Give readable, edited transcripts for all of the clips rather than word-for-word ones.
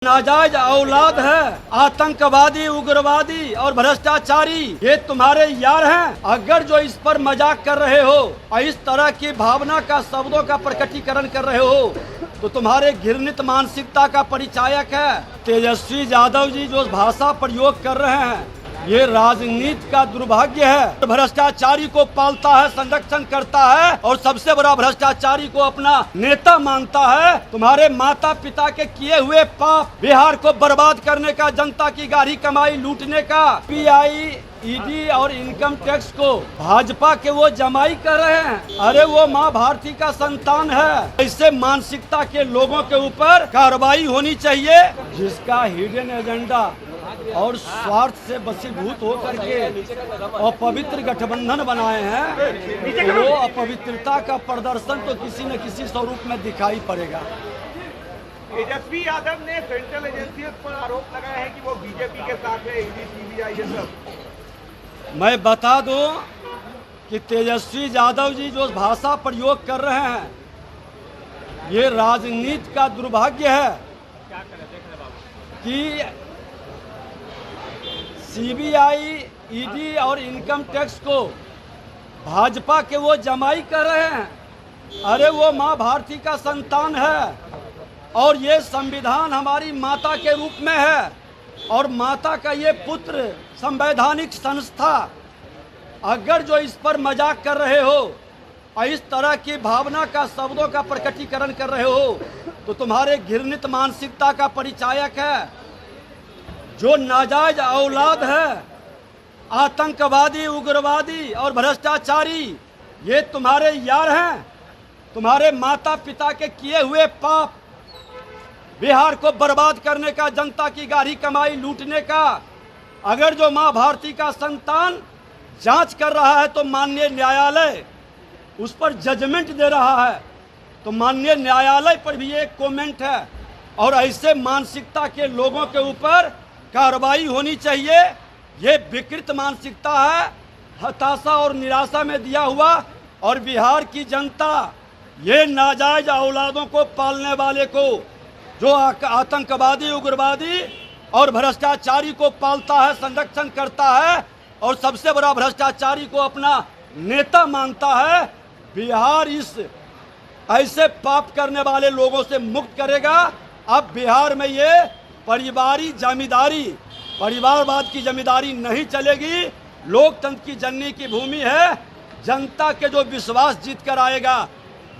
नाजायज औलाद है, आतंकवादी, उग्रवादी और भ्रष्टाचारी ये तुम्हारे यार हैं। अगर जो इस पर मजाक कर रहे हो और इस तरह की भावना का शब्दों का प्रकटीकरण कर रहे हो तो तुम्हारे घृणित मानसिकता का परिचायक है। तेजस्वी यादव जी जो भाषा प्रयोग कर रहे हैं ये राजनीति का दुर्भाग्य है। भ्रष्टाचारी को पालता है, संरक्षण करता है और सबसे बड़ा भ्रष्टाचारी को अपना नेता मानता है। तुम्हारे माता पिता के किए हुए पाप, बिहार को बर्बाद करने का, जनता की गाढ़ी कमाई लूटने का, पीआई, ईडी और इनकम टैक्स को भाजपा के वो जमाई कर रहे हैं। अरे वो माँ भारती का संतान है। इससे मानसिकता के लोगों के ऊपर कार्रवाई होनी चाहिए। जिसका हिडन एजेंडा और स्वार्थ से वशीभूत होकर के अपवित्र गठबंधन बनाए हैं, वो अपवित्रता का प्रदर्शन तो किसी न किसी स्वरूप में दिखाई पड़ेगा। तेजस्वी यादव ने सेंट्रल एजेंसियों पर आरोप लगाया है कि वो बीजेपी के साथ है, ईडी, सीबीआई ये सब। मैं बता दूं कि तेजस्वी यादव जी जो भाषा प्रयोग कर रहे हैं ये राजनीति का दुर्भाग्य है कि सीबीआई, ईडी और इनकम टैक्स को भाजपा के वो जमाई कर रहे हैं। अरे वो माँ भारती का संतान है और ये संविधान हमारी माता के रूप में है और माता का ये पुत्र संवैधानिक संस्था। अगर जो इस पर मजाक कर रहे हो और इस तरह की भावना का शब्दों का प्रकटीकरण कर रहे हो तो तुम्हारे घृणित मानसिकता का परिचायक है। जो नाजायज औलाद है, आतंकवादी, उग्रवादी और भ्रष्टाचारी ये तुम्हारे यार हैं। तुम्हारे माता पिता के किए हुए पाप, बिहार को बर्बाद करने का, जनता की गाढ़ी कमाई लूटने का। अगर जो माँ भारती का संतान जांच कर रहा है तो माननीय न्यायालय उस पर जजमेंट दे रहा है तो माननीय न्यायालय पर भी एक कमेंट है और ऐसे मानसिकता के लोगों के ऊपर कार्रवाई होनी चाहिए। ये विकृत मानसिकता है, हताशा और निराशा में दिया हुआ। और बिहार की जनता ये नाजायज औलादों को पालने वाले को, जो आतंकवादी, उग्रवादी और भ्रष्टाचारी को पालता है, संरक्षण करता है और सबसे बड़ा भ्रष्टाचारी को अपना नेता मानता है, बिहार इस ऐसे पाप करने वाले लोगों से मुक्त करेगा। अब बिहार में ये परिवारवाद की जमींदारी नहीं चलेगी। लोकतंत्र की जननी की भूमि है। जनता के जो विश्वास जीत कर आएगा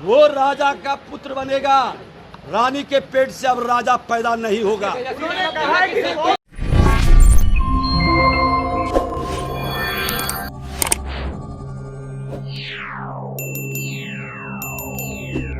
वो राजा का पुत्र बनेगा। रानी के पेट से अब राजा पैदा नहीं होगा। उन्होंने कहा कि Yeah.